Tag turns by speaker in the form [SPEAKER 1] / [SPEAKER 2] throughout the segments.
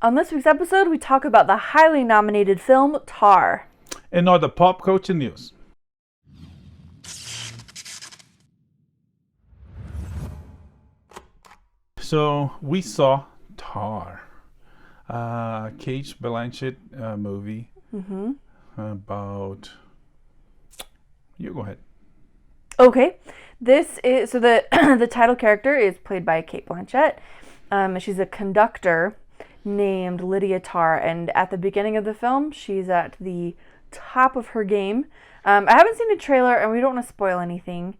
[SPEAKER 1] On this week's episode, we talk about the highly nominated film Tar.
[SPEAKER 2] And other pop culture news. So we saw Tar, Cate Blanchett movie about. You go ahead.
[SPEAKER 1] Okay, this is so the the title character is played by Cate Blanchett. She's a conductor named Lydia Tar, and at the beginning of the film, she's at the top of her game. I haven't seen a trailer, and we don't want to spoil anything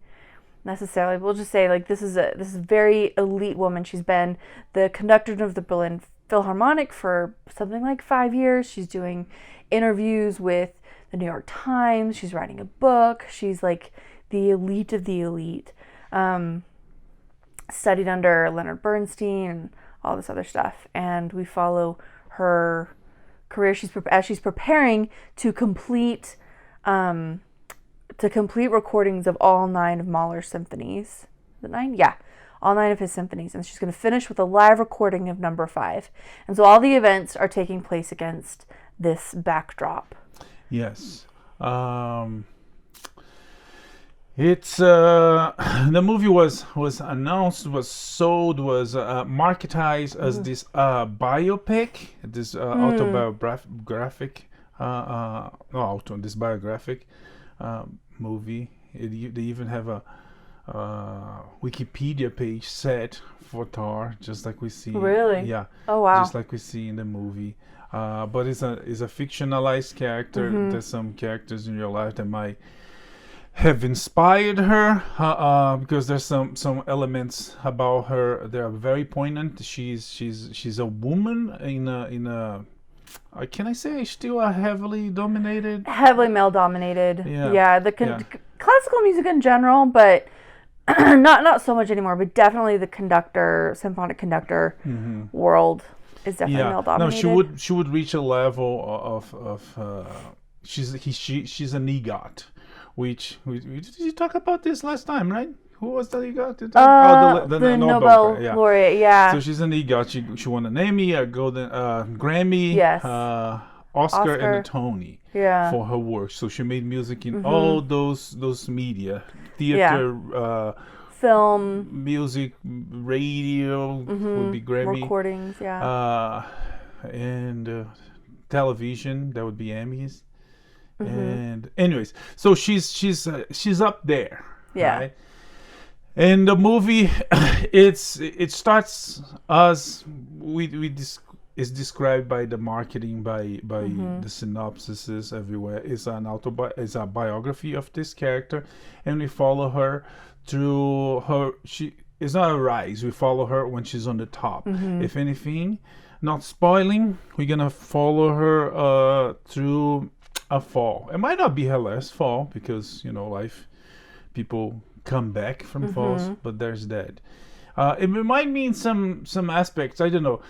[SPEAKER 1] necessarily. We'll just say this is a very elite woman. She's been the conductor of the Berlin Philharmonic for something like 5 years. She's doing interviews with the New York Times. She's writing a book. She's like the elite of the elite. Studied under Leonard Bernstein and all this other stuff, and we follow her career. As she's preparing to complete recordings of all 9 of Mahler's symphonies. The 9? Yeah. All 9 of his symphonies. And she's going to finish with a live recording of number 5. And so all the events are taking place against this backdrop.
[SPEAKER 2] Yes. It's the movie was announced, was sold, was marketized as this biopic, this autobiographic, this biographic movie. They even have a Wikipedia page set for Tar, just like we see.
[SPEAKER 1] Really?
[SPEAKER 2] Yeah.
[SPEAKER 1] Oh wow.
[SPEAKER 2] Just like we see in the movie. But it's a fictionalized character. There's some characters in real life that might have inspired her because there's some elements about her that are very poignant. She's a woman in a can I say still a heavily male dominated. Yeah, classical music in general, but not so much anymore, but definitely the symphonic conductor world is definitely male dominated. No, she would reach a level of she's an EGOT. Which did you talk about this last time, right? Who was that EGOT?
[SPEAKER 1] The Nobel laureate, yeah.
[SPEAKER 2] So she's an EGOT. She won an Emmy, a Golden Grammy,
[SPEAKER 1] yes.
[SPEAKER 2] Oscar, and a Tony for her work. So she made music in all those media, theater,
[SPEAKER 1] film,
[SPEAKER 2] music, radio would be Grammy,
[SPEAKER 1] recordings,
[SPEAKER 2] and television, that would be Emmys. And anyways, so she's up there, right? And the movie, it starts as is described by the marketing, by the synopsises everywhere. It's it's a biography of this character, and we follow her through her. It's not a rise. We follow her when she's on the top. If anything, not spoiling, we're gonna follow her through a fall. It might not be her last fall because life, people come back from falls, but there's that. It might mean some aspects. I don't know.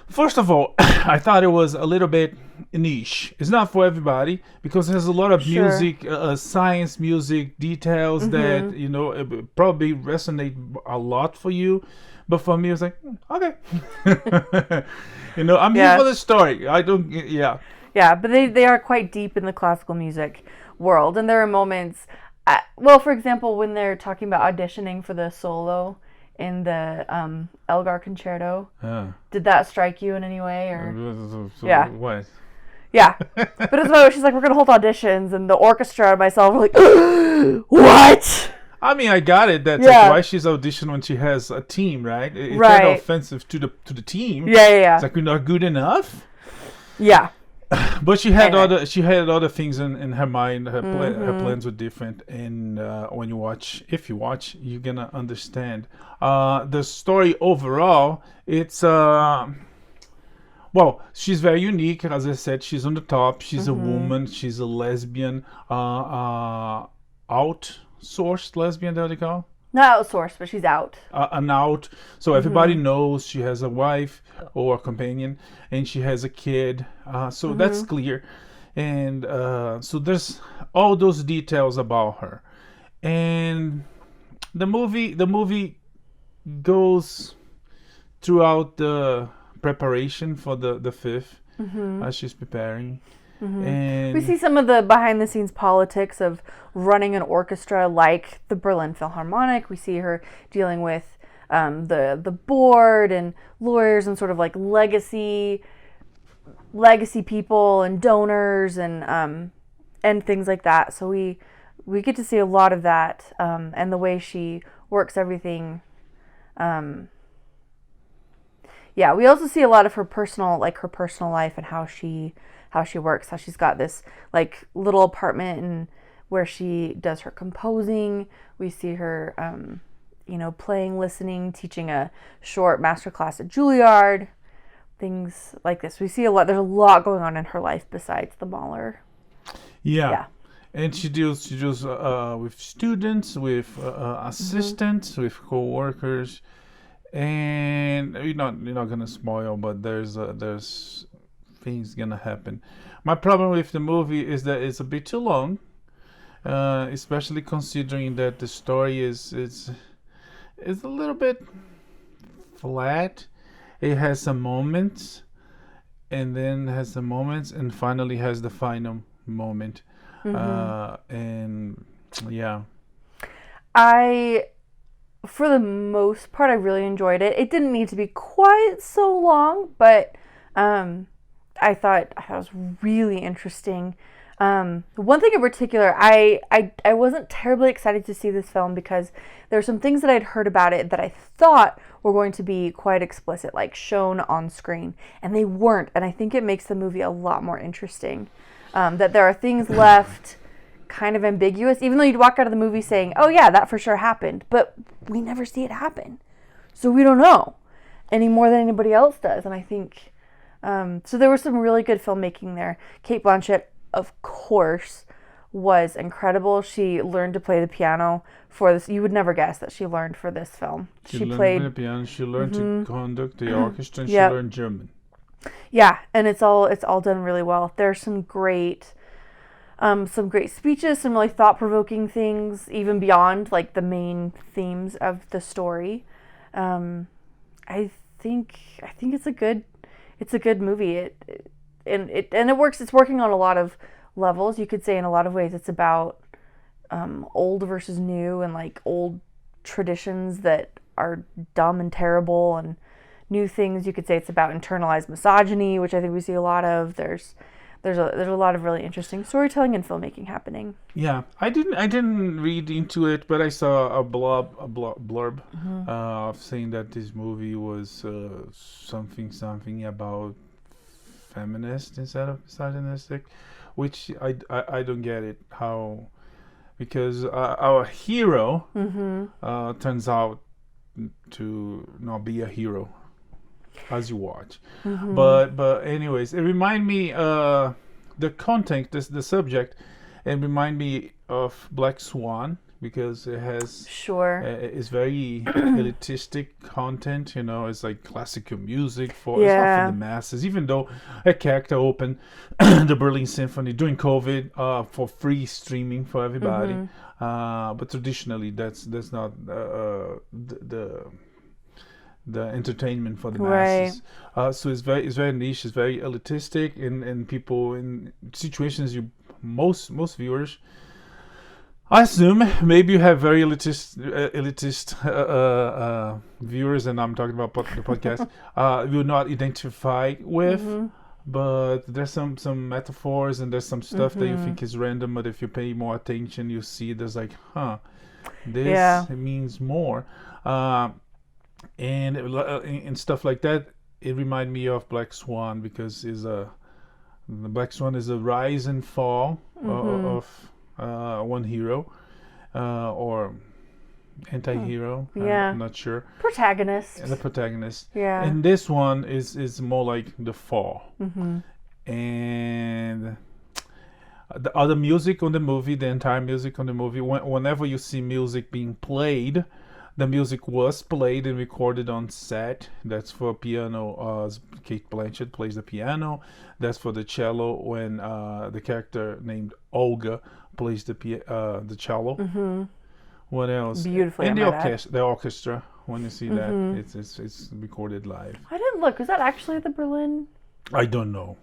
[SPEAKER 2] First of all, I thought it was a little bit niche. It's not for everybody because there's a lot of music, science music details that it probably resonate a lot for you. But for me, it's like okay, I'm here for the story. I don't.
[SPEAKER 1] Yeah, but they are quite deep in the classical music world. And there are moments, for example, when they're talking about auditioning for the solo in the Elgar Concerto. Did that strike you in any way? Or
[SPEAKER 2] What?
[SPEAKER 1] Yeah. But it's about, she's like, we're going to hold auditions. And the orchestra and myself were like, what?
[SPEAKER 2] I mean, I got it. That's like why she's auditioning when she has a team, right? It's kind of offensive to the team.
[SPEAKER 1] Yeah.
[SPEAKER 2] It's like, we're not good enough?
[SPEAKER 1] Yeah.
[SPEAKER 2] But she had other things in her mind. Her plans were different, and if you watch, you're gonna understand. The story overall, it's she's very unique. As I said, she's on the top. She's a woman. She's a lesbian. Outsourced lesbian, that they call.
[SPEAKER 1] Not outsourced, but she's out.
[SPEAKER 2] So everybody knows she has a wife or a companion, and she has a kid. So that's clear. And so there's all those details about her. And the movie goes throughout the preparation for the fifth, as she's preparing. And
[SPEAKER 1] we see some of the behind the scenes politics of running an orchestra like the Berlin Philharmonic. We see her dealing with the board and lawyers and sort of like legacy people and donors and things like that. So we get to see a lot of that and the way she works everything. We also see a lot of her personal life and how she works, how she's got this like little apartment and where she does her composing. We see her, playing, listening, teaching a short master class at Juilliard, things like this. We see a lot. There's a lot going on in her life besides the Mahler.
[SPEAKER 2] Yeah. And she deals with students, with assistants, with co-workers, and you're not gonna spoil, but there's things gonna happen. My problem with the movie is that it's a bit too long, especially considering that the story is a little bit flat. It has some moments, and then has some moments, and finally has the final moment. For the most part, I really enjoyed it. It didn't need to be quite so long, but I thought it was really interesting. One thing in particular, I wasn't terribly excited to see this film because there were some things that I'd heard about it that I thought were going to be quite explicit, like shown on screen, and they weren't. And I think it makes the movie a lot more interesting. That there are things left kind of ambiguous, even though you'd walk out of the movie saying, oh yeah, that for sure happened, but we never see it happen. So we don't know any more than anybody else does. And I think, so there was some really good filmmaking there. Cate Blanchett, of course, was incredible. She learned to play the piano for this. You would never guess that she learned for this film. She played the piano. She learned to conduct the orchestra, and she learned German.
[SPEAKER 1] Yeah, and it's all done really well. There's some great speeches, some really thought-provoking things, even beyond like the main themes of the story. I think it's a good movie. It works. It's working on a lot of levels. You could say in a lot of ways it's about old versus new, and like old traditions that are dumb and terrible, and new things. You could say it's about internalized misogyny, which I think we see a lot of. There's a lot of really interesting storytelling and filmmaking happening. Yeah,
[SPEAKER 2] I didn't read into it, but I saw a blurb saying that this movie was something about feminist instead of misogynistic, which I don't get it how, because our hero turns out to not be a hero as you watch. But anyways, it remind me the content, the subject, and remind me of Black Swan, because it has it's very elitistic content. It's like classical music it's not for the masses, even though a character opened the Berlin Symphony during COVID for free streaming for everybody. But traditionally that's not the entertainment for the masses. So it's very niche, it's very elitistic, and people in situations most viewers, I assume, maybe you have very elitist viewers, and I'm talking about the podcast, will not identify with. But there's some metaphors, and there's some stuff that you think is random, but if you pay more attention, you see there's like, this means more. And stuff like that, it reminded me of Black Swan, because the Black Swan is a rise and fall of one hero or anti-hero. I'm not sure.
[SPEAKER 1] Protagonist.
[SPEAKER 2] And the protagonist.
[SPEAKER 1] Yeah.
[SPEAKER 2] And this one is more like the fall. And the other music on the movie, the entire music on the movie, whenever you see music being played, the music was played and recorded on set. That's for piano. Cate Blanchett plays the piano. That's for the cello, when the character named Olga plays the cello. What else?
[SPEAKER 1] Beautifully.
[SPEAKER 2] And the orchestra. When you see that, it's recorded live.
[SPEAKER 1] I didn't didn't look. Was that actually the Berlin?
[SPEAKER 2] I don't know.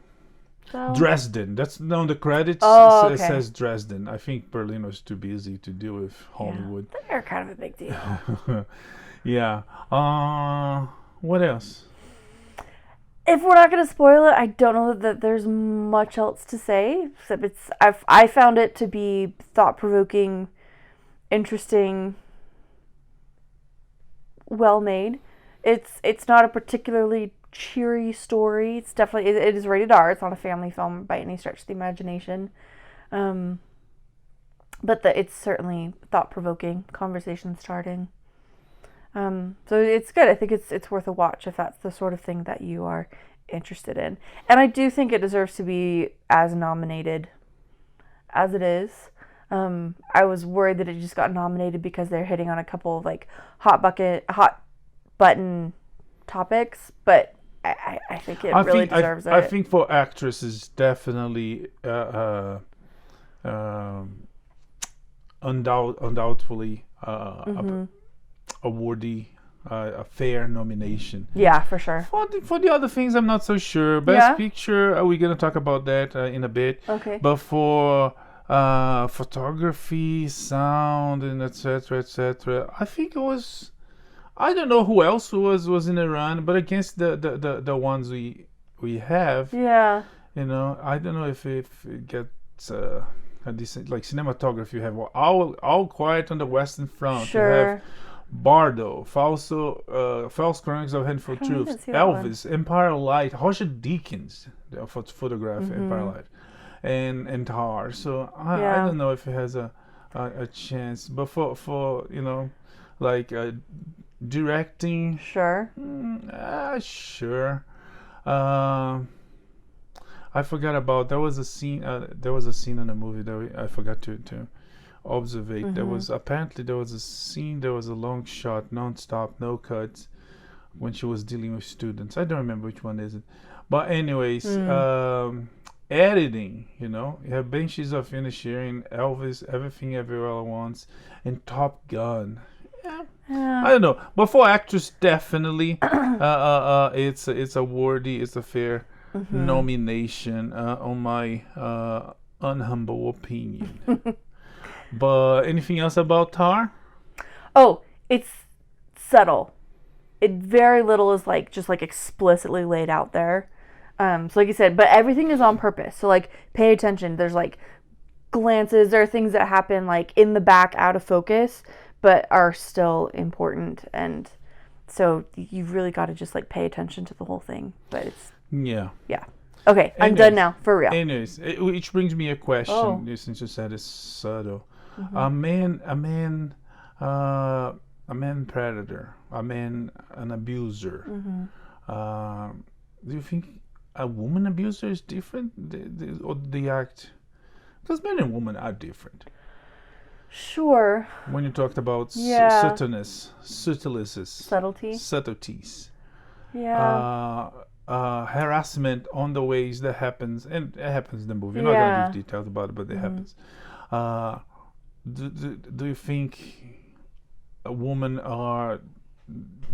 [SPEAKER 1] So?
[SPEAKER 2] Dresden. That's on the credits.
[SPEAKER 1] Oh,
[SPEAKER 2] It
[SPEAKER 1] okay.
[SPEAKER 2] says Dresden. I think Berlin was too busy to deal with Hollywood.
[SPEAKER 1] Yeah, they're kind of a big deal.
[SPEAKER 2] Yeah. What else?
[SPEAKER 1] If we're not going to spoil it, I don't know that there's much else to say. Except I found it to be thought-provoking, interesting, well-made. It's not a particularly cheery story. It's definitely it is rated R. It's not a family film by any stretch of the imagination. But it's certainly thought-provoking, conversation starting. So it's good. I think it's worth a watch if that's the sort of thing that you are interested in. And I do think it deserves to be as nominated as it is. I was worried that it just got nominated because they're hitting on a couple of like hot button topics, but I think it really deserves it.
[SPEAKER 2] I think for actresses, definitely undoubtedly awardee, a fair nomination.
[SPEAKER 1] Yeah, for sure.
[SPEAKER 2] For the other things, I'm not so sure. Best Picture, we're gonna talk about that in a bit.
[SPEAKER 1] Okay.
[SPEAKER 2] But for photography, sound, and etc., I think it was. I don't know who else was in the run, but against the ones we have.
[SPEAKER 1] Yeah.
[SPEAKER 2] You know, I don't know if it gets a decent, like cinematography. You have All Quiet on the Western Front.
[SPEAKER 1] Sure.
[SPEAKER 2] You have Bardo, False Chronicles of Handful of Truths, Elvis, Empire Light, Roger Deakins for photograph Empire Light, and Tar. So I don't know if it has a chance, but for like directing,
[SPEAKER 1] sure.
[SPEAKER 2] Sure. I forgot about there was a scene. There was a scene in the movie that I forgot to observe. There was a scene. There was a long shot, non-stop, no cuts, when she was dealing with students. I don't remember which one is it, but anyways, editing. You have Banshees of Inisherin, Elvis, Everything Everywhere All at Once, and Top Gun. Yeah. I don't know, but for actors, definitely, it's a worthy, it's a fair nomination on my unhumble opinion. But anything else about Tar?
[SPEAKER 1] Oh, it's subtle. It very little is just explicitly laid out there. So like you said, but everything is on purpose. So pay attention. There's glances. There are things that happen in the back, out of focus, but are still important. And so you've really got to just pay attention to the whole thing. But it's yeah. Okay, I'm done now, for real.
[SPEAKER 2] Anyways, which brings me a question. Since you said it's subtle, a man predator, an abuser. Do you think a woman abuser is different, or the act? Because men and women are different.
[SPEAKER 1] Sure.
[SPEAKER 2] When you talked about subtleties.
[SPEAKER 1] Yeah.
[SPEAKER 2] Harassment on the ways that happens, and it happens in the movie. I'm not gonna give details about it, but it happens. Do you think a woman are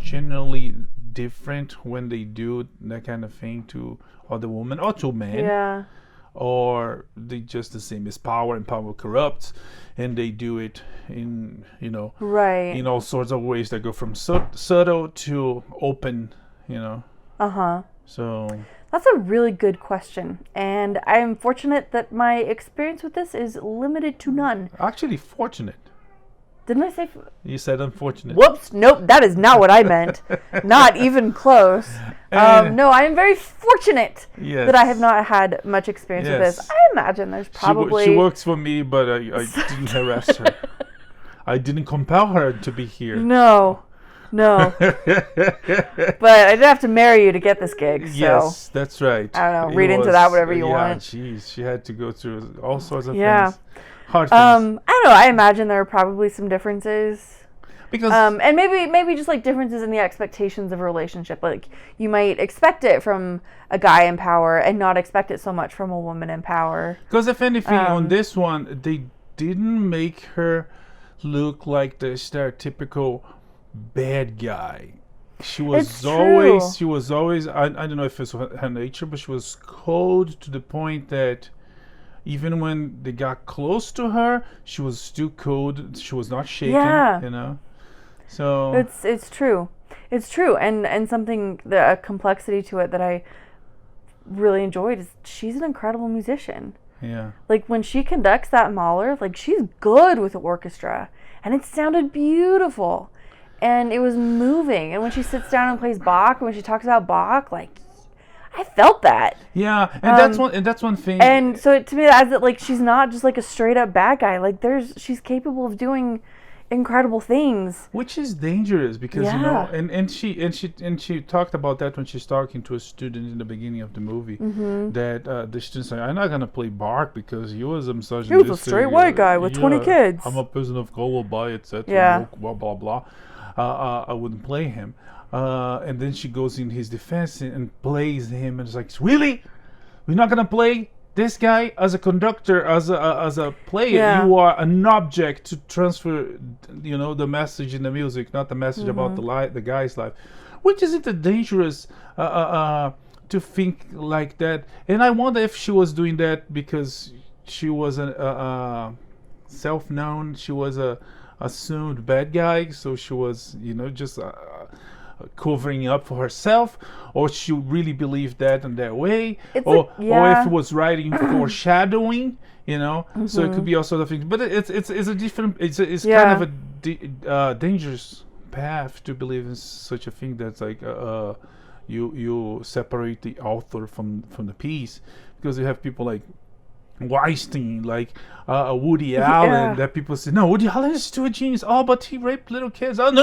[SPEAKER 2] generally different when they do that kind of thing to other women or to men?
[SPEAKER 1] Yeah.
[SPEAKER 2] Or they just the same as power, and power corrupts, and they do it in
[SPEAKER 1] right,
[SPEAKER 2] in all sorts of ways that go from subtle to open, So
[SPEAKER 1] that's a really good question, and I am fortunate that my experience with this is limited to none.
[SPEAKER 2] Actually, fortunate.
[SPEAKER 1] Didn't I say?
[SPEAKER 2] You said unfortunate.
[SPEAKER 1] Whoops! Nope, that is not what I meant. Not even close. No, I am very fortunate that I have not had much experience with this. I imagine there's probably
[SPEAKER 2] she works for me, but I didn't harass her. I didn't compel her to be here.
[SPEAKER 1] No. But I did have to marry you to get this gig. So
[SPEAKER 2] yes, that's right.
[SPEAKER 1] I don't know. Read into that whatever you want.
[SPEAKER 2] Jeez, she had to go through all sorts of
[SPEAKER 1] things.
[SPEAKER 2] Hard things.
[SPEAKER 1] I don't know. I imagine there are probably some differences.
[SPEAKER 2] Because
[SPEAKER 1] and maybe just differences in the expectations of a relationship. You might expect it from a guy in power and not expect it so much from a woman in power.
[SPEAKER 2] Because if anything, on this one, they didn't make her look like the stereotypical bad guy. She was
[SPEAKER 1] It's
[SPEAKER 2] always.
[SPEAKER 1] true.
[SPEAKER 2] She was always. I don't know if it's her nature, but she was cold to the point that even when they got close to her, she was still cold. She was not shaken.
[SPEAKER 1] Yeah.
[SPEAKER 2] You know. So
[SPEAKER 1] It's true. It's true, and something, a complexity to it that I really enjoyed is she's an incredible musician.
[SPEAKER 2] yeah.
[SPEAKER 1] Like when she conducts that Mahler, like she's good with the orchestra, and it sounded beautiful, and it was moving. And when she sits down and plays Bach, when she talks about Bach, like I felt that.
[SPEAKER 2] Yeah, and that's one thing.
[SPEAKER 1] And so to me, as it like she's not just like a straight up bad guy. Like she's capable of doing incredible things,
[SPEAKER 2] which is dangerous because you know, and she talked about that when she's talking to a student in the beginning of the movie, that the student said, "I'm not gonna play Bach because he was a misogynistic.
[SPEAKER 1] He was a straight white guy with 20 kids.
[SPEAKER 2] I'm a person of color, by etc.
[SPEAKER 1] Yeah.
[SPEAKER 2] Blah blah blah. I wouldn't play him." And then she goes in his defense and plays him, and it's like, "Really? We're not gonna play this guy as a conductor, as a player?
[SPEAKER 1] Yeah.
[SPEAKER 2] You are an object to transfer, you know, the message in the music, not the message about the guy's life," which is it dangerous to think like that. And I wonder if she was doing that because she was a self-known, she was a assumed bad guy, so she was, you know, just covering up for herself, or she really believed that in that way, or if it was writing foreshadowing, you know. So it could be all sort of things, but it's a different, it's kind of a dangerous path to believe in such a thing. That's like you separate the author from the piece, because you have people like Weinstein, like Woody Allen, that people say, no, Woody Allen is still a genius. Oh, but he raped little kids. Oh, no.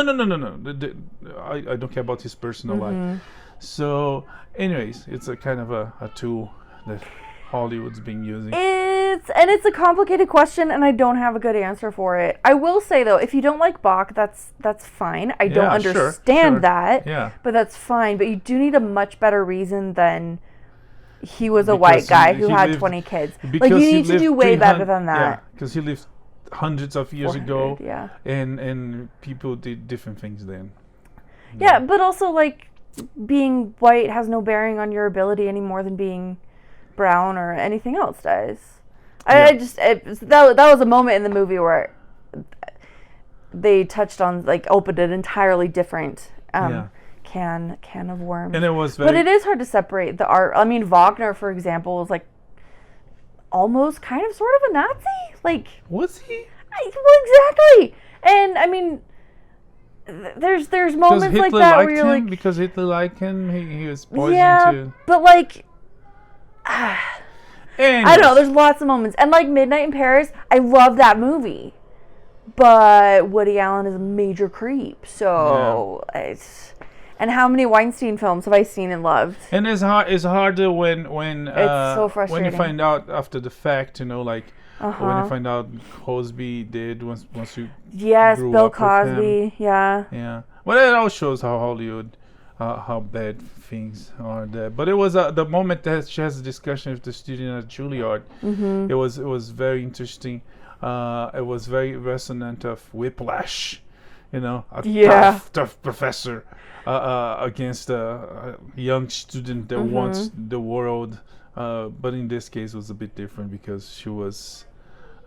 [SPEAKER 2] I don't care about his personal life. So, anyways, it's a kind of a tool that Hollywood's been using.
[SPEAKER 1] It's a complicated question, and I don't have a good answer for it. I will say though, if you don't like Bach, that's fine. I don't understand that, but that's fine. But you do need a much better reason than he was a white guy who had 20 kids. Like, you need to do way better than that.
[SPEAKER 2] Yeah, because he lived hundreds of years ago,
[SPEAKER 1] yeah.
[SPEAKER 2] and people did different things then.
[SPEAKER 1] Yeah, but also, like, being white has no bearing on your ability any more than being brown or anything else does. That was a moment in the movie where they touched on, like, opened an entirely different can of worms.
[SPEAKER 2] And it was
[SPEAKER 1] but it is hard to separate the art. I mean, Wagner, for example, was like almost kind of sort of a Nazi. Like,
[SPEAKER 2] was he?
[SPEAKER 1] Well, exactly. And I mean, there's moments like that where you're like,
[SPEAKER 2] because Hitler liked him, he was poisoned too.
[SPEAKER 1] But like, I don't know. There's lots of moments, and like Midnight in Paris, I love that movie. But Woody Allen is a major creep, so and how many Weinstein films have I seen and loved?
[SPEAKER 2] And it's harder when
[SPEAKER 1] it's so frustrating
[SPEAKER 2] when you find out after the fact, you know, like when you find out Cosby did once you grew
[SPEAKER 1] Bill
[SPEAKER 2] up
[SPEAKER 1] Cosby,
[SPEAKER 2] with him. Yeah. Well, it all shows how Hollywood, how bad things are there. But it was the moment that she has a discussion with the student at Juilliard. It was very interesting. It was very resonant of Whiplash, you know, a tough professor against a young student that wants the world. But in this case, it was a bit different because she was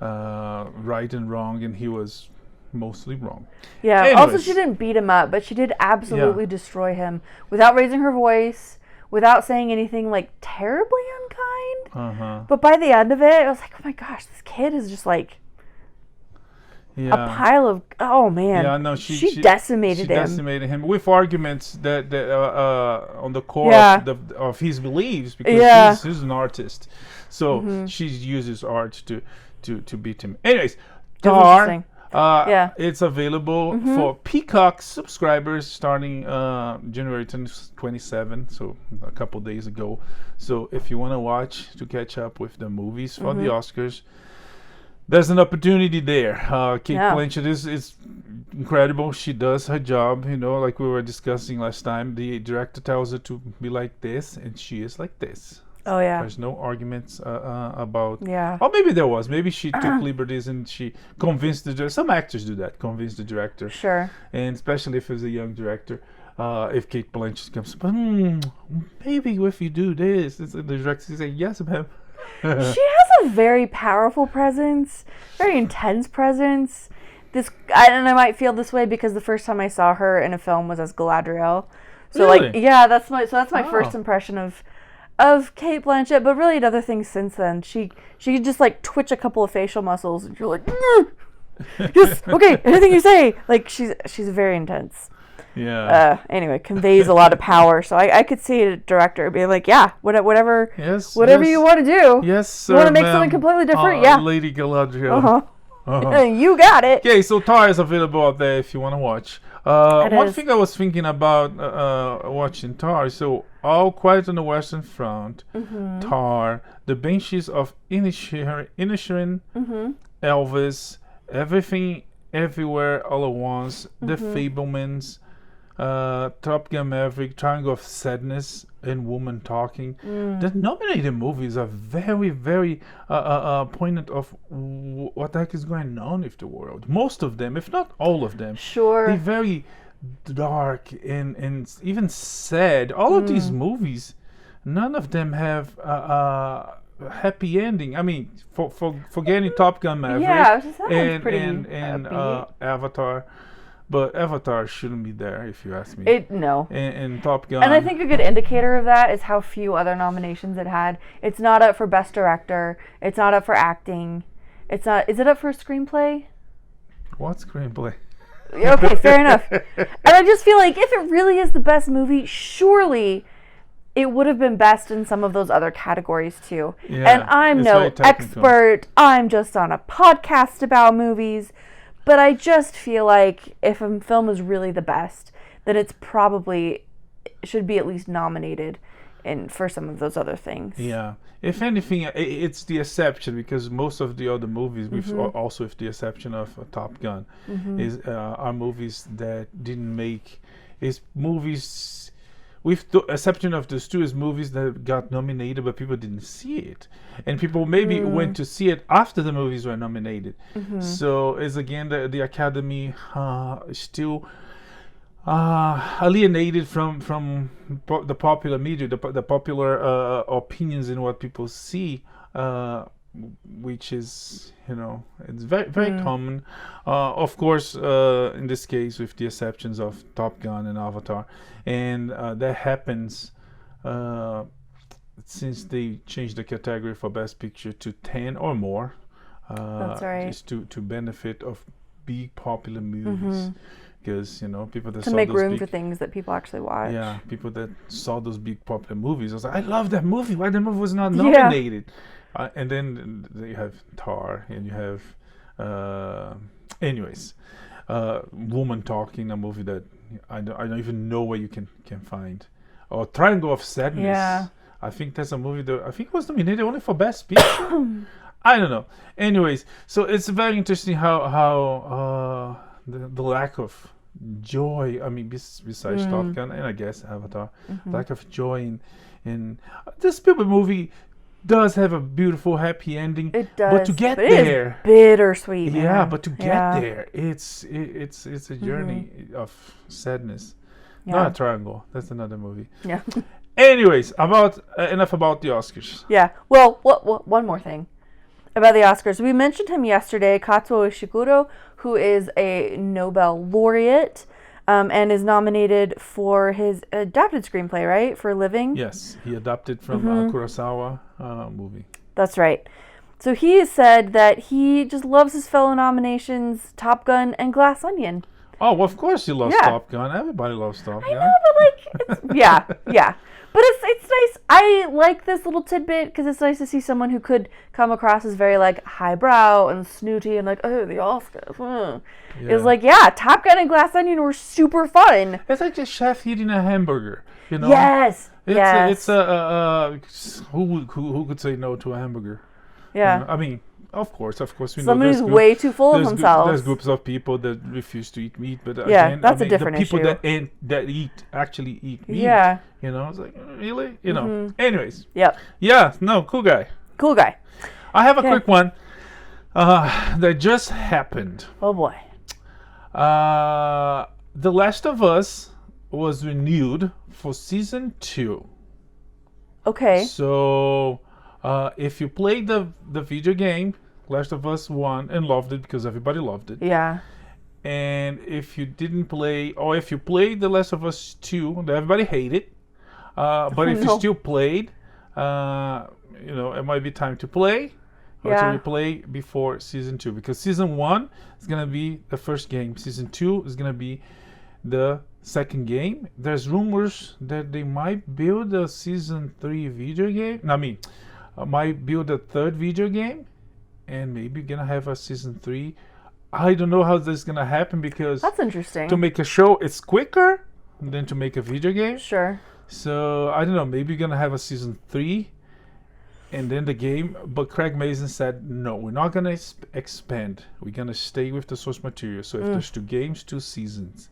[SPEAKER 2] right and wrong, and he was mostly wrong. Yeah. Anyways.
[SPEAKER 1] Also, she didn't beat him up, but she did absolutely destroy him without raising her voice, without saying anything like terribly unkind. But by the end of it, I was like, oh my gosh, this kid is just like a pile of, oh man. Yeah, no, she decimated him.
[SPEAKER 2] She decimated him with arguments that on the core of his beliefs, because he's an artist. So she uses art to beat him. Anyways, Tar, it's available for Peacock subscribers starting January 27, so a couple days ago. So if you want to watch to catch up with the movies for the Oscars, there's an opportunity there. Cate Blanchett is incredible. She does her job, you know, like we were discussing last time. The director tells her to be like this, and she is like this.
[SPEAKER 1] Oh, yeah.
[SPEAKER 2] There's no arguments about... Yeah. Or maybe there was. Maybe she took liberties and she convinced the director. Some actors do that, convince the director.
[SPEAKER 1] Sure.
[SPEAKER 2] And especially if it's a young director. if Cate Blanchett comes, but maybe if you do this, the director say yes, ma'am.
[SPEAKER 1] She has a very powerful presence, very intense presence. And I might feel this way because the first time I saw her in a film was as Galadriel. So
[SPEAKER 2] Really?
[SPEAKER 1] that's my first impression of Cate Blanchett. But really, other things since then, she could just like twitch a couple of facial muscles, and you're like, yes, okay, anything you say. Like she's very intense.
[SPEAKER 2] Yeah.
[SPEAKER 1] Anyway, conveys a lot of power. So I could see a director being like, yeah, whatever
[SPEAKER 2] Yes.
[SPEAKER 1] you want to do.
[SPEAKER 2] Yes, sir.
[SPEAKER 1] You want to make something completely different? Yeah.
[SPEAKER 2] Lady Galadriel.
[SPEAKER 1] You got it.
[SPEAKER 2] Okay, so Tar is available out there if you want to watch. One thing I was thinking about watching Tar, so All Quiet on the Western Front, Tar, The Banshees of Inisherin, Elvis, Everything Everywhere All at Once, The Fablemans, Top Gun Maverick, Triangle of Sadness, and Woman Talking. The nominated movies are very, very poignant of what the heck is going on with the world. Most of them, if not all of them,
[SPEAKER 1] Sure.
[SPEAKER 2] they're very dark and even sad. All of these movies, none of them have a happy ending. I mean, forgetting Top Gun Maverick
[SPEAKER 1] Yeah, that one's
[SPEAKER 2] and
[SPEAKER 1] pretty
[SPEAKER 2] and Avatar. But Avatar shouldn't be there, if you ask me.
[SPEAKER 1] No.
[SPEAKER 2] And Top Gun.
[SPEAKER 1] And I think a good indicator of that is how few other nominations it had. It's not up for Best Director. It's not up for acting. It's not. Is it up for screenplay?
[SPEAKER 2] What screenplay?
[SPEAKER 1] Okay, fair enough. And I just feel like if it really is the best movie, surely it would have been best in some of those other categories too.
[SPEAKER 2] Yeah,
[SPEAKER 1] and I'm no expert. I'm just on a podcast about movies. But I just feel like if a film is really the best, then it's probably should be at least nominated for some of those other things.
[SPEAKER 2] Yeah. If anything, it's the exception, because most of the other movies, also with the exception of Top Gun, are movies that didn't make... It's movies... With the exception of the two, is movies that got nominated but people didn't see it, and people maybe went to see it after the movies were nominated. So it's again the Academy still alienated from the popular media, the popular opinions in what people see, which is, it's very, very common. Of course, in this case, with the exceptions of Top Gun and Avatar. And that happens since they changed the category for Best Picture to 10 or more.
[SPEAKER 1] That's right.
[SPEAKER 2] Just to benefit of big popular movies. Because, people that
[SPEAKER 1] to
[SPEAKER 2] saw
[SPEAKER 1] make
[SPEAKER 2] those
[SPEAKER 1] room for things that people actually watch.
[SPEAKER 2] Yeah, people that saw those big popular movies. I was like, I love that movie. Why the movie was not nominated? And then you have Tar, and you have, Woman Talking, a movie that I don't even know where you can find. Or Triangle of Sadness. Yeah. I think that's a movie that I think was nominated only for Best Picture. I don't know. Anyways, so it's very interesting how the lack of joy, I mean, besides Top Gun and I guess Avatar, lack of joy in this Spielberg movie does have a beautiful happy ending.
[SPEAKER 1] It does,
[SPEAKER 2] but to get
[SPEAKER 1] but
[SPEAKER 2] there,
[SPEAKER 1] it is bittersweet.
[SPEAKER 2] Yeah,
[SPEAKER 1] man.
[SPEAKER 2] but to get there, it's a journey of sadness. Not a triangle. That's another movie.
[SPEAKER 1] Yeah.
[SPEAKER 2] Anyways, enough about the Oscars.
[SPEAKER 1] Yeah. Well, one more thing about the Oscars. We mentioned him yesterday, Kazuo Ishiguro, who is a Nobel laureate. And is nominated for his adapted screenplay, right? For Living?
[SPEAKER 2] Yes, he adapted from Kurosawa movie.
[SPEAKER 1] That's right. So he has said that he just loves his fellow nominations, Top Gun and Glass Onion.
[SPEAKER 2] Oh, well, of course he loves Top Gun. Everybody loves Top Gun.
[SPEAKER 1] I know, but yeah. But it's nice. I like this little tidbit because it's nice to see someone who could come across as very highbrow and snooty and the Oscars. It's Top Gun and Glass Onion were super fun.
[SPEAKER 2] It's like a chef eating a hamburger,
[SPEAKER 1] Yes.
[SPEAKER 2] It's who could say no to a hamburger?
[SPEAKER 1] Yeah.
[SPEAKER 2] I mean, of course, we
[SPEAKER 1] Somebody
[SPEAKER 2] know
[SPEAKER 1] who's way too full of themselves.
[SPEAKER 2] There's groups of people that refuse to eat meat, but
[SPEAKER 1] that's a different issue.
[SPEAKER 2] The people that actually eat meat.
[SPEAKER 1] Yeah.
[SPEAKER 2] It's like, really? Anyways.
[SPEAKER 1] Yep.
[SPEAKER 2] Yeah, no, cool guy. I have a quick one that just happened.
[SPEAKER 1] Oh boy.
[SPEAKER 2] The Last of Us was renewed for season 2.
[SPEAKER 1] Okay.
[SPEAKER 2] So if you played the video game Last of Us 1 and loved it because everybody loved it,
[SPEAKER 1] Yeah.
[SPEAKER 2] and if you didn't play, or if you played The Last of Us 2, that everybody hated, but if you still played, it might be time to play or to replay before season 2, because season 1 is going to be the first game. Season 2 is going to be the second game. There's rumors that they might build a season 3 video game. Might build a third video game, and maybe gonna have a season 3. I don't know how this is gonna happen, because
[SPEAKER 1] that's interesting.
[SPEAKER 2] To make a show, it's quicker than to make a video game.
[SPEAKER 1] Sure.
[SPEAKER 2] So I don't know. Maybe you're gonna have a season 3, and then the game. But Craig Mazin said, no, we're not gonna expand. We're gonna stay with the source material. So if there's 2 games, 2 seasons.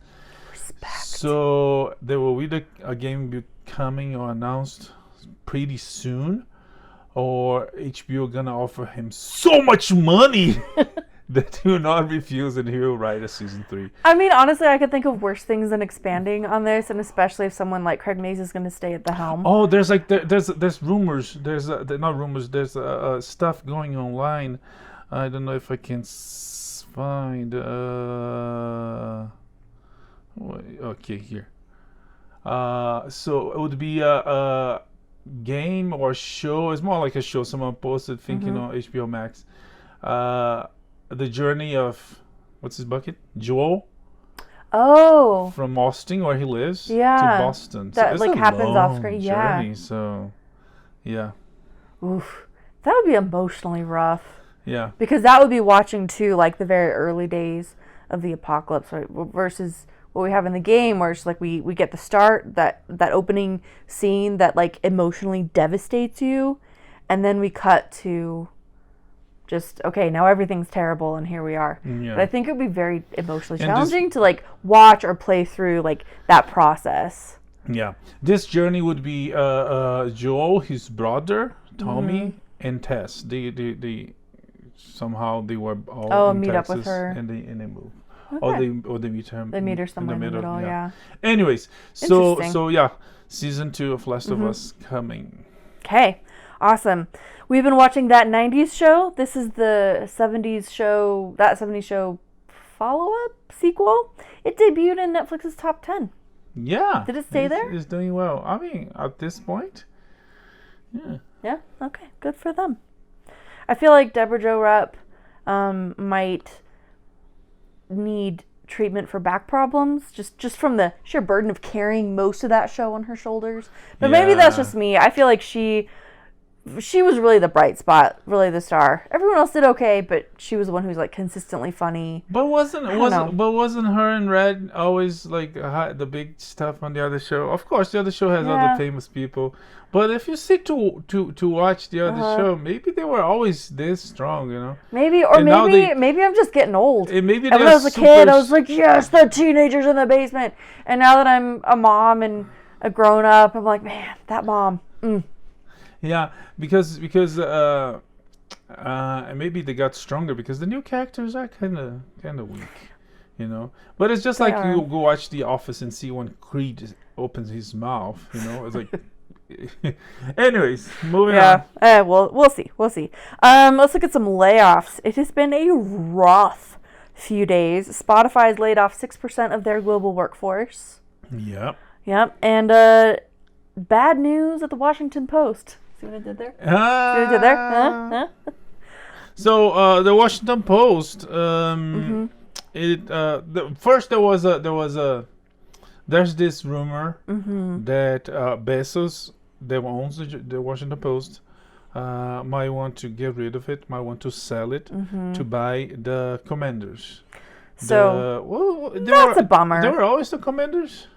[SPEAKER 1] Respect.
[SPEAKER 2] So there will be a game be coming or announced pretty soon, or HBO gonna offer him so much money that he will not refuse, and he will write a season 3.
[SPEAKER 1] I mean, honestly, I could think of worse things than expanding on this, and especially if someone like Craig Mazin is going to stay at the helm.
[SPEAKER 2] Oh, there's rumors. There's not rumors. There's stuff going online. I don't know if I can find. Okay, here. So it would be a game or show. It's more like a show. Someone posted, thinking on HBO Max. The journey of, what's his bucket? Joel.
[SPEAKER 1] Oh.
[SPEAKER 2] From Austin, where he lives, to
[SPEAKER 1] Yeah.
[SPEAKER 2] Boston.
[SPEAKER 1] That
[SPEAKER 2] so
[SPEAKER 1] like
[SPEAKER 2] it's a
[SPEAKER 1] happens off
[SPEAKER 2] long
[SPEAKER 1] screen. Yeah.
[SPEAKER 2] journey, so, yeah.
[SPEAKER 1] Oof. That would be emotionally rough.
[SPEAKER 2] Yeah.
[SPEAKER 1] Because that would be watching too, like the very early days of the apocalypse, right? Versus what we have in the game, where it's like we get the start, that opening scene that like emotionally devastates you, and then we cut to just, okay, now everything's terrible and here we are.
[SPEAKER 2] Yeah.
[SPEAKER 1] But I think it would be very emotionally challenging to like watch or play through like that process.
[SPEAKER 2] Yeah. This journey would be Joel, his brother, Tommy, and Tess. They somehow they were all in
[SPEAKER 1] meet
[SPEAKER 2] Texas,
[SPEAKER 1] up with her.
[SPEAKER 2] and they move.
[SPEAKER 1] Okay.
[SPEAKER 2] Or they meet her.
[SPEAKER 1] They meet her somewhere in the middle, yeah.
[SPEAKER 2] Anyways,
[SPEAKER 1] Interesting.
[SPEAKER 2] so yeah, season 2 of Last of Us coming.
[SPEAKER 1] Okay, awesome. We've been watching That 90s Show. This is the 70s show, That 70s Show follow-up, sequel. It debuted in Netflix's top 10.
[SPEAKER 2] Yeah.
[SPEAKER 1] Did it stay there?
[SPEAKER 2] It's doing well. I mean, at this point, yeah.
[SPEAKER 1] Yeah, okay, good for them. I feel like Deborah Jo Rupp might need treatment for back problems, just from the sheer burden of carrying most of that show on her shoulders. But maybe that's just me. I feel like she was really the bright spot, really the star. Everyone else did okay, but she was the one who was like consistently funny.
[SPEAKER 2] But wasn't her and Red always like the big stuff on the other show? Of course, the other show has other famous people. But if you sit to watch the other show, maybe they were always this strong, you know?
[SPEAKER 1] Maybe maybe I'm just getting old.
[SPEAKER 2] Maybe
[SPEAKER 1] when I was a kid, I was like, yes, the teenagers in the basement. And now that I'm a mom and a grown up, I'm like, man, that mom.
[SPEAKER 2] Yeah, because maybe they got stronger because the new characters are kind of weak, you know. But it's just like you go watch The Office and see when Creed opens his mouth, you know. It's like. Anyways, moving on.
[SPEAKER 1] Well, we'll see. Let's look at some layoffs. It has been a rough few days. Spotify's laid off 6% of their global workforce.
[SPEAKER 2] Yep.
[SPEAKER 1] And bad news at the Washington Post. See what I did there? Huh?
[SPEAKER 2] So the Washington Post. First there's this rumor that Bezos, that owns the Washington Post, might want to get rid of it, might want to sell it to buy the Commanders.
[SPEAKER 1] So that's a bummer.
[SPEAKER 2] They were always the Commanders?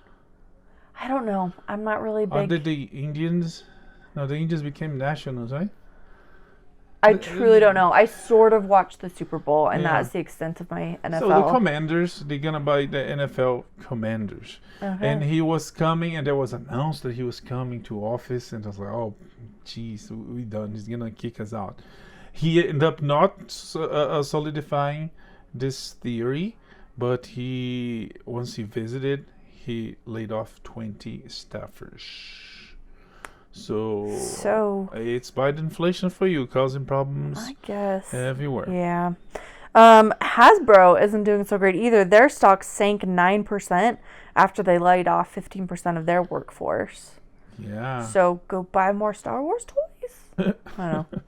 [SPEAKER 1] I don't know. I'm not really big.
[SPEAKER 2] Are they the Indians? No, the Indians became nationals, right?
[SPEAKER 1] I truly don't know. I sort of watched the Super Bowl, and that's the extent of my NFL.
[SPEAKER 2] So the Commanders, they're going to buy the NFL Commanders. And he was coming, and there was announced that he was coming to office, and I was like, oh, geez, we done. He's going to kick us out. He ended up not solidifying this theory, but once he visited, he laid off 20 staffers. So it's Biden inflation for you, causing problems,
[SPEAKER 1] I guess,
[SPEAKER 2] everywhere.
[SPEAKER 1] Yeah. Hasbro isn't doing so great either. Their stock sank 9% after they laid off 15% of their workforce.
[SPEAKER 2] Yeah.
[SPEAKER 1] So go buy more Star Wars toys. I don't know.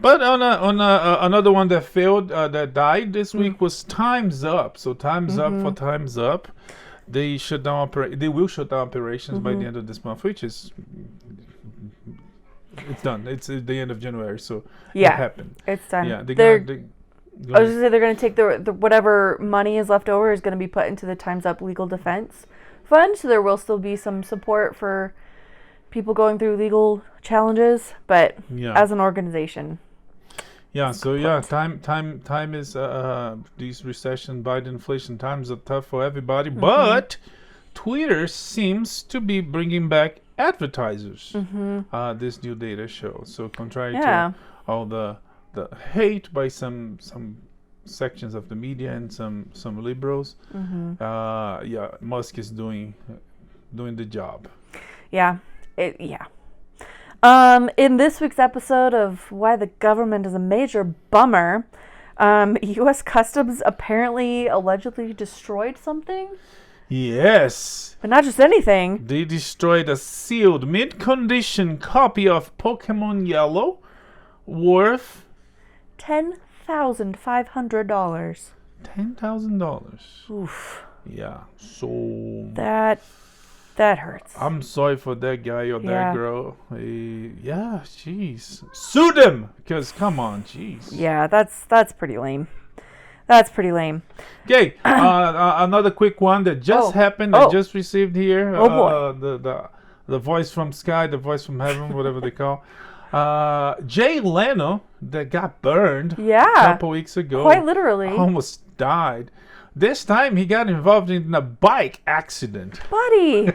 [SPEAKER 2] But another one that failed, that died this week was Time's Up. So Time's Up for Time's Up. They shut down They will shut down operations by the end of this month, which is it's done. It's the end of January, so it happened.
[SPEAKER 1] It's done.
[SPEAKER 2] Yeah,
[SPEAKER 1] I was gonna say they're gonna take the whatever money is left over is gonna be put into the Time's Up legal defense fund. So there will still be some support for people going through legal challenges, but as an organization.
[SPEAKER 2] Yeah, so time is these recession, Biden inflation times are tough for everybody, but Twitter seems to be bringing back advertisers. This new data shows. So contrary to all the hate by some sections of the media and some liberals, Musk is doing the job. In this week's episode of Why the Government is a Major Bummer, U.S. Customs apparently allegedly destroyed something. Yes.
[SPEAKER 1] But not just anything.
[SPEAKER 2] They destroyed a sealed, mint-condition copy of Pokemon Yellow worth
[SPEAKER 1] $10,500.
[SPEAKER 2] $10,000.
[SPEAKER 1] Oof.
[SPEAKER 2] Yeah. So
[SPEAKER 1] that hurts.
[SPEAKER 2] I'm sorry for that guy or that girl. Jeez. Sue them! Because, come on, jeez.
[SPEAKER 1] Yeah, that's pretty lame. That's pretty lame.
[SPEAKER 2] Okay, another quick one that just happened. I just received here. The voice from sky, the voice from heaven, whatever they call. Jay Leno, that got burned a couple weeks ago.
[SPEAKER 1] Quite literally.
[SPEAKER 2] Almost died. This time he got involved in a bike accident.
[SPEAKER 1] Buddy!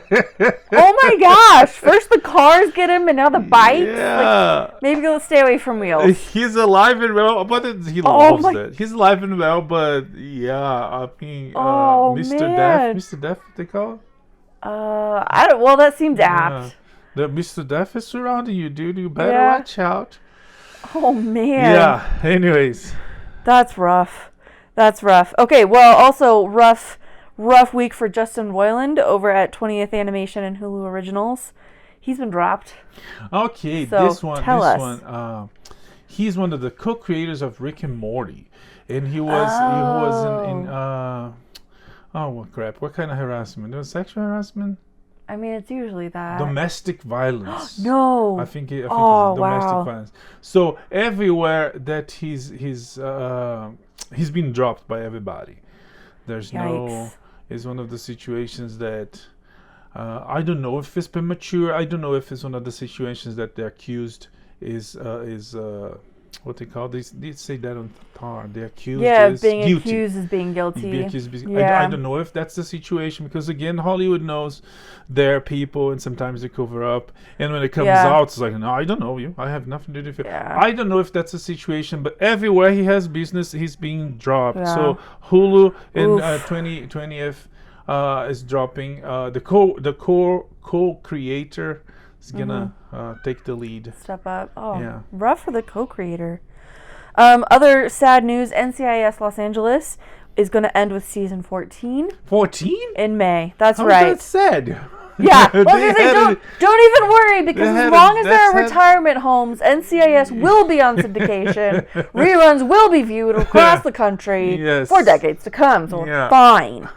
[SPEAKER 1] Oh my gosh! First the cars get him, and now the bikes.
[SPEAKER 2] Yeah.
[SPEAKER 1] Maybe let's stay away from wheels.
[SPEAKER 2] He's alive and well, but he loves it. He's alive and well, but I mean, Mr. Death, they call it?
[SPEAKER 1] I don't. Well, that seems apt.
[SPEAKER 2] The Mr. Death is surrounding you, dude. You better watch out.
[SPEAKER 1] Oh man.
[SPEAKER 2] Yeah. Anyways.
[SPEAKER 1] That's rough. Okay, well, also rough week for Justin Roiland over at 20th Animation and Hulu Originals. He's been dropped.
[SPEAKER 2] Okay,
[SPEAKER 1] so
[SPEAKER 2] this one. He's one of the co-creators of Rick and Morty, and he was in what crap? What kind of harassment? It was sexual harassment.
[SPEAKER 1] I mean, it's usually that.
[SPEAKER 2] Domestic violence.
[SPEAKER 1] No.
[SPEAKER 2] I think it's domestic violence. So everywhere that he's been dropped by everybody. There's it's one of the situations that I don't know if it's premature. I don't know if it's one of the situations that the accused is what they call they say that on TAR. The accused is
[SPEAKER 1] being
[SPEAKER 2] guilty.
[SPEAKER 1] Accused is being guilty.
[SPEAKER 2] I don't know if that's the situation, because again, Hollywood knows their people and sometimes they cover up, and when it comes out, it's like, no, I don't know you, I have nothing to do with it. I don't know if that's the situation, but everywhere he has business, he's being dropped. So Hulu in 20th is dropping the co-creator is gonna take the lead.
[SPEAKER 1] Step up. Rough for the co-creator. Other sad news, NCIS Los Angeles is going to end with season 14.
[SPEAKER 2] 14?
[SPEAKER 1] In May. That's right.
[SPEAKER 2] How is that sad?
[SPEAKER 1] Yeah. Well, don't even worry, because as long as there are retirement homes, NCIS will be on syndication. Reruns will be viewed across the country for decades to come. So we're fine.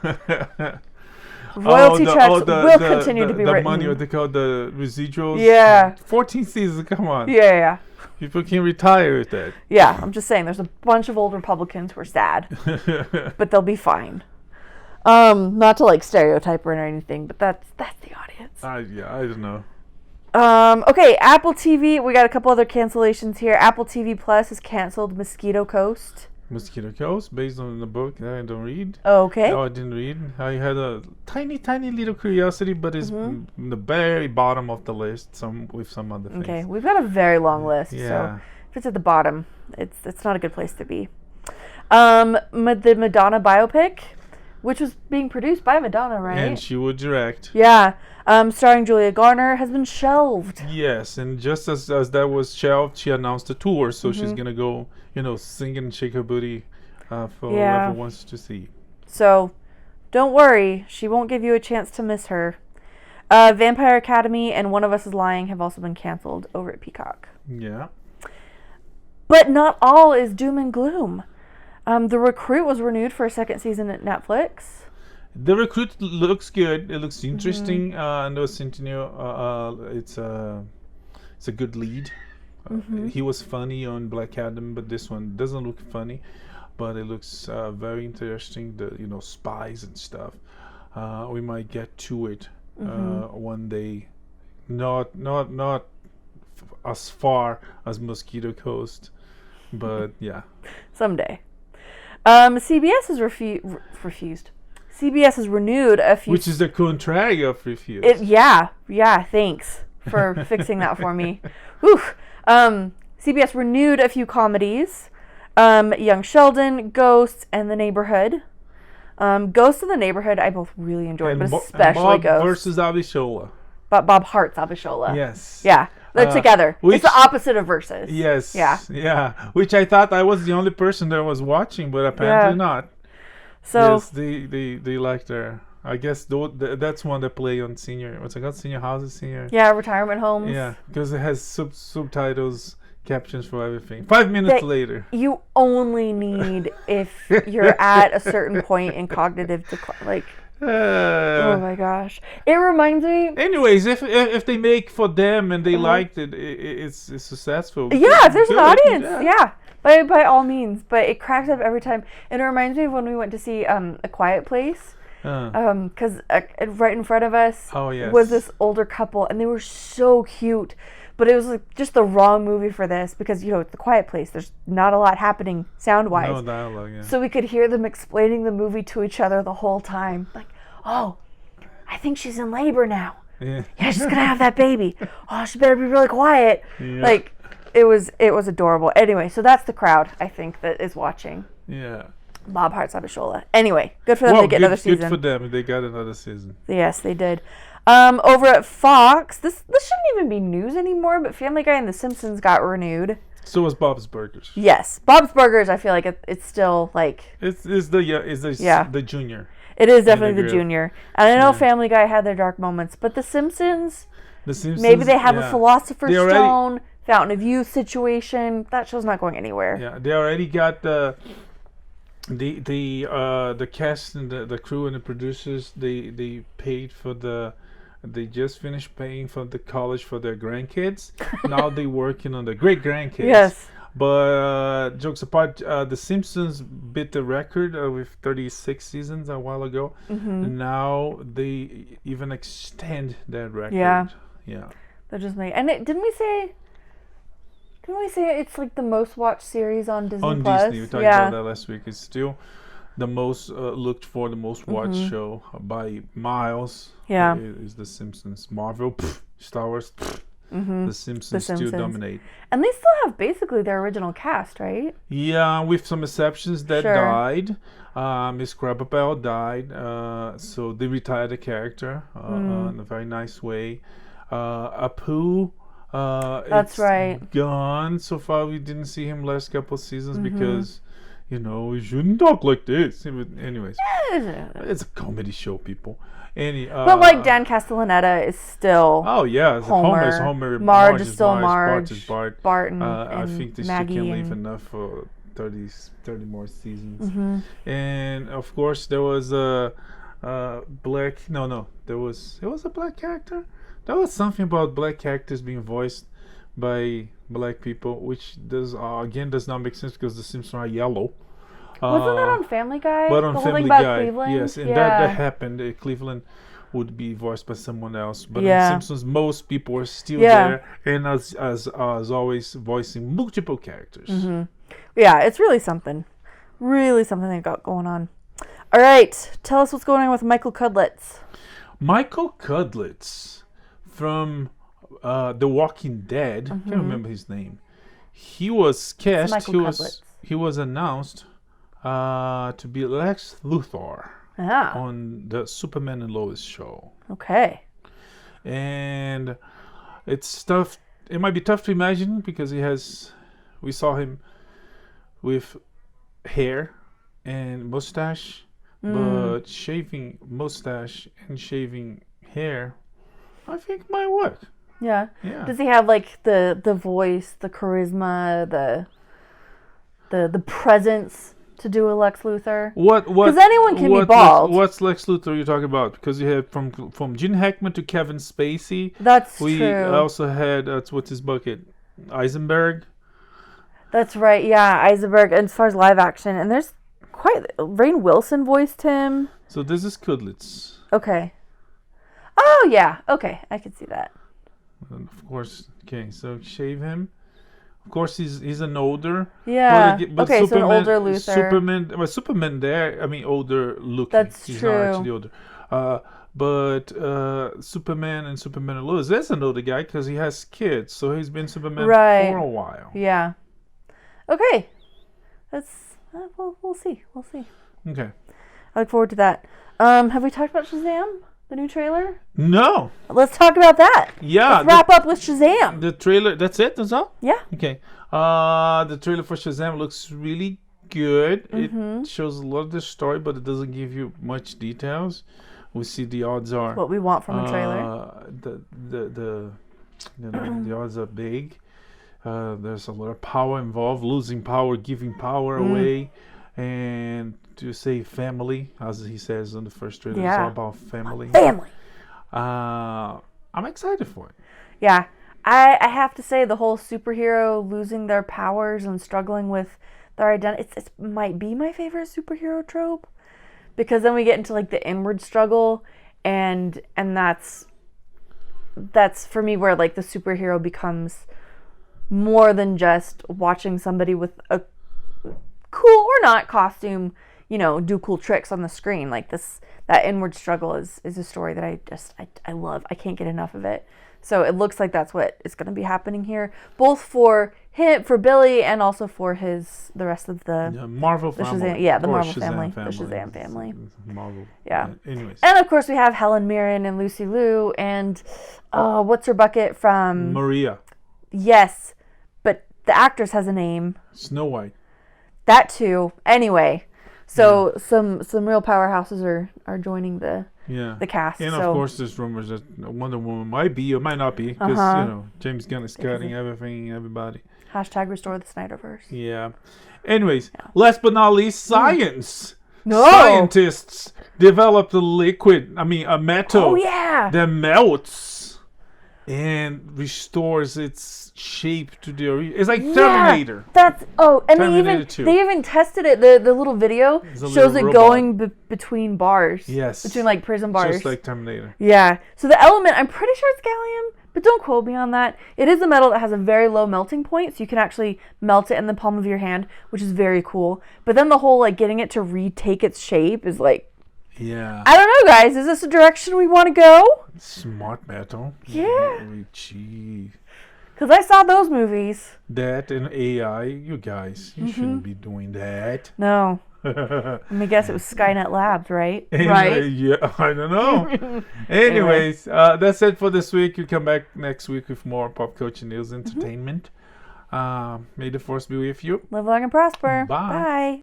[SPEAKER 1] Royalty checks will continue to be written.
[SPEAKER 2] The money, what they call the residuals.
[SPEAKER 1] Yeah.
[SPEAKER 2] 14 seasons, come on.
[SPEAKER 1] Yeah.
[SPEAKER 2] People can retire with that.
[SPEAKER 1] Yeah, I'm just saying, there's a bunch of old Republicans who are sad. But they'll be fine. Not to stereotype or anything, but that's the audience.
[SPEAKER 2] I don't know.
[SPEAKER 1] Okay, Apple TV, we got a couple other cancellations here. Apple TV Plus has canceled Mosquito Coast.
[SPEAKER 2] Mosquito Coast, based on the book that I don't read.
[SPEAKER 1] Okay.
[SPEAKER 2] No, I didn't read. I had a tiny little curiosity, but it's in the very bottom of the list, with some other things.
[SPEAKER 1] Okay, we've got a very long list, so if it's at the bottom, it's not a good place to be. The Madonna biopic which was being produced by Madonna, right?
[SPEAKER 2] And she would direct.
[SPEAKER 1] Yeah. Starring Julia Garner, has been shelved.
[SPEAKER 2] Yes, and just as that was shelved, she announced a tour, so she's gonna go, sing and shake her booty for whoever wants to see.
[SPEAKER 1] So, don't worry, she won't give you a chance to miss her. Vampire Academy and One of Us is Lying have also been canceled over at Peacock.
[SPEAKER 2] Yeah.
[SPEAKER 1] But not all is doom and gloom. The Recruit was renewed for a second season at Netflix.
[SPEAKER 2] The Recruit looks good. It looks interesting. And the Centineo, it's a good lead. He was funny on Black Adam, but this one doesn't look funny. But it looks very interesting. The spies and stuff. We might get to it one day. Not as far as Mosquito Coast, but yeah.
[SPEAKER 1] Someday. CBS has refused. CBS has renewed a few...
[SPEAKER 2] Which is the contrary of refused.
[SPEAKER 1] Yeah, thanks for fixing that for me. Whew. CBS renewed a few comedies. Young Sheldon, Ghosts, and The Neighborhood. Ghosts and The Neighborhood I both really enjoyed, but especially
[SPEAKER 2] Bob
[SPEAKER 1] Ghosts.
[SPEAKER 2] versus Abishola.
[SPEAKER 1] Bob Hart's Abishola.
[SPEAKER 2] Yes.
[SPEAKER 1] Yeah, they're together. It's the opposite of Versus.
[SPEAKER 2] Yes.
[SPEAKER 1] Yeah.
[SPEAKER 2] Which I thought I was the only person that was watching, but apparently not.
[SPEAKER 1] So
[SPEAKER 2] yes, they like their. I guess that's one that play on senior. What's it called? Senior houses, senior.
[SPEAKER 1] Yeah, retirement homes.
[SPEAKER 2] Yeah, because it has subtitles, captions for everything. 5 minutes later.
[SPEAKER 1] You only need if you're at a certain point in cognitive decline. Oh my gosh! It reminds me.
[SPEAKER 2] Anyways, if they make for them and they liked it, it's successful.
[SPEAKER 1] Yeah, if there's an audience, yeah. By all means, but it cracks up every time. And it reminds me of when we went to see A Quiet Place. Because right in front of us was this older couple, and they were so cute. But it was like just the wrong movie for this because, it's A Quiet Place. There's not a lot happening sound-wise.
[SPEAKER 2] No dialogue, yeah.
[SPEAKER 1] So we could hear them explaining the movie to each other the whole time. Like, oh, I think she's in labor now. Yeah, she's going to have that baby. Oh, she better be really quiet. Yeah. Like, it was adorable. Anyway, so that's the crowd, I think, that is watching.
[SPEAKER 2] Yeah.
[SPEAKER 1] Bob Hart's Abishola. Anyway, good for them to get another season.
[SPEAKER 2] Good for them. They got another season.
[SPEAKER 1] Yes, they did. Over at Fox, this shouldn't even be news anymore, but Family Guy and The Simpsons got renewed.
[SPEAKER 2] So was Bob's Burgers.
[SPEAKER 1] Yes, Bob's Burgers. I feel like it's still like
[SPEAKER 2] it's the junior.
[SPEAKER 1] It is definitely the junior. And I know Family Guy had their dark moments, but The Simpsons maybe they have a Philosopher's Stone, Fountain of Youth situation. That show's not going anywhere.
[SPEAKER 2] Yeah, they already got the cast and the crew and the producers. They paid for they just finished paying for the college for their grandkids. Now they're working on the great grandkids.
[SPEAKER 1] Yes.
[SPEAKER 2] But jokes apart, The Simpsons beat the record with 36 seasons a while ago. Now they even extend that record.
[SPEAKER 1] Yeah.
[SPEAKER 2] Yeah.
[SPEAKER 1] They're just and didn't we say it's like the most watched series on Disney+?
[SPEAKER 2] On Disney, we talked about that last week. It's still the most looked for, the most watched show by miles.
[SPEAKER 1] Yeah,
[SPEAKER 2] is The Simpsons. Marvel, Star Wars, The Simpsons still dominate.
[SPEAKER 1] And they still have basically their original cast, right?
[SPEAKER 2] Yeah, with some exceptions that died. Miss Krabappel died, so they retired the character in a very nice way. Apu.
[SPEAKER 1] That's right.
[SPEAKER 2] Gone so far. We didn't see him last couple of seasons because we shouldn't talk like this. Anyways, it's a comedy show, people.
[SPEAKER 1] But like Dan Castellaneta is still
[SPEAKER 2] Homer.
[SPEAKER 1] Marge is still Marge.
[SPEAKER 2] Bart is Bart.
[SPEAKER 1] Barton.
[SPEAKER 2] I think this
[SPEAKER 1] Maggie
[SPEAKER 2] can leave enough for 30 more seasons. And of course there was a black. No, there was a black character. There was something about black characters being voiced by black people, which does not make sense because the Simpsons are yellow.
[SPEAKER 1] Wasn't that on Family Guy?
[SPEAKER 2] But on
[SPEAKER 1] the
[SPEAKER 2] Family
[SPEAKER 1] whole thing about
[SPEAKER 2] Guy,
[SPEAKER 1] Cleveland?
[SPEAKER 2] yes, and that happened. Cleveland would be voiced by someone else, but in The Simpsons, most people are still there, and as always, voicing multiple characters.
[SPEAKER 1] Yeah, it's really something they've got going on. All right, tell us what's going on with Michael Cudlitz.
[SPEAKER 2] Michael Cudlitz from The Walking Dead. I can't remember his name. He was cast. He was announced to be Lex Luthor on the Superman and Lois show.
[SPEAKER 1] Okay.
[SPEAKER 2] And it's tough. It might be tough to imagine because we saw him with hair and mustache, but shaving mustache and shaving hair, I think might work.
[SPEAKER 1] Yeah.
[SPEAKER 2] Yeah.
[SPEAKER 1] Does he have like the voice, the charisma, the presence to do a Lex Luthor?
[SPEAKER 2] What?
[SPEAKER 1] Because anyone can be bald.
[SPEAKER 2] What's Lex Luthor you talking about? Because you had from Gene Hackman to Kevin Spacey.
[SPEAKER 1] That's
[SPEAKER 2] we
[SPEAKER 1] true.
[SPEAKER 2] We also had what's his bucket, Eisenberg.
[SPEAKER 1] That's right. Yeah, Eisenberg. And as far as live action, and there's Rainn Wilson voiced him.
[SPEAKER 2] So this is Cudlitz.
[SPEAKER 1] Okay. Oh yeah. Okay, I can see that.
[SPEAKER 2] And of course. Okay, so shave him. Of course, he's an older.
[SPEAKER 1] Yeah.
[SPEAKER 2] But
[SPEAKER 1] okay, so an older Luthor.
[SPEAKER 2] Superman there. I mean, older looking.
[SPEAKER 1] That's
[SPEAKER 2] he's
[SPEAKER 1] true.
[SPEAKER 2] Not actually older. But Superman and Lois, there's an older guy because he has kids, so he's been Superman for a while.
[SPEAKER 1] Yeah. Okay. That's we'll see. We'll see.
[SPEAKER 2] Okay.
[SPEAKER 1] I look forward to that. Have we talked about Shazam? The new trailer?
[SPEAKER 2] No.
[SPEAKER 1] Let's talk about that.
[SPEAKER 2] Yeah.
[SPEAKER 1] Let's wrap up with Shazam.
[SPEAKER 2] The trailer, that's it? That's all?
[SPEAKER 1] Yeah.
[SPEAKER 2] Okay. The trailer for Shazam looks really good. It shows a lot of the story, but it doesn't give you much details. We see the odds are...
[SPEAKER 1] What we want from a trailer.
[SPEAKER 2] The odds are big. There's a lot of power involved. Losing power, giving power away. And to say family, as he says in the first trailer, it's all about family.
[SPEAKER 1] Family.
[SPEAKER 2] I'm excited for it.
[SPEAKER 1] Yeah. I have to say the whole superhero losing their powers and struggling with their identity, it might be my favorite superhero trope. Because then we get into like the inward struggle and that's for me where like the superhero becomes more than just watching somebody with a cool or not costume, do cool tricks on the screen. Like that inward struggle is a story that I love. I can't get enough of it. So it looks like that's what is going to be happening here, both for him, for Billy, and also for the rest of the
[SPEAKER 2] Marvel family.
[SPEAKER 1] Shazam, the Marvel family, the Shazam family.
[SPEAKER 2] Marvel.
[SPEAKER 1] Yeah.
[SPEAKER 2] Anyways.
[SPEAKER 1] And of course we have Helen Mirren and Lucy Liu and what's her bucket from
[SPEAKER 2] Maria.
[SPEAKER 1] Yes, but the actress has a name.
[SPEAKER 2] Snow White.
[SPEAKER 1] That too. Anyway, so some real powerhouses are joining the cast.
[SPEAKER 2] And of course, there's rumors that Wonder Woman might be or might not be because James Gunn is cutting everybody.
[SPEAKER 1] # restore the Snyderverse.
[SPEAKER 2] Yeah. Anyways, last but not least, science.
[SPEAKER 1] No.
[SPEAKER 2] Scientists developed a metal that melts and restores its shape to the original. It's like Terminator.
[SPEAKER 1] They even tested it. The little video shows it going between bars.
[SPEAKER 2] Yes.
[SPEAKER 1] Between like prison bars.
[SPEAKER 2] Just like Terminator.
[SPEAKER 1] Yeah. So the element, I'm pretty sure it's gallium, but don't quote me on that. It is a metal that has a very low melting point, so you can actually melt it in the palm of your hand, which is very cool. But then the whole like getting it to retake its shape is like,
[SPEAKER 2] yeah.
[SPEAKER 1] I don't know, guys. Is this a direction we want to go?
[SPEAKER 2] Smart metal.
[SPEAKER 1] Yeah.
[SPEAKER 2] Gee.
[SPEAKER 1] Because I saw those movies.
[SPEAKER 2] That and AI, you guys, you shouldn't be doing that.
[SPEAKER 1] No. Let me guess, it was Skynet Labs, right?
[SPEAKER 2] Right? Yeah, I don't know. Anyways, that's it for this week. You come back next week with more pop culture news, entertainment. May the force be with you.
[SPEAKER 1] Live long and prosper.
[SPEAKER 2] Bye.
[SPEAKER 1] Bye.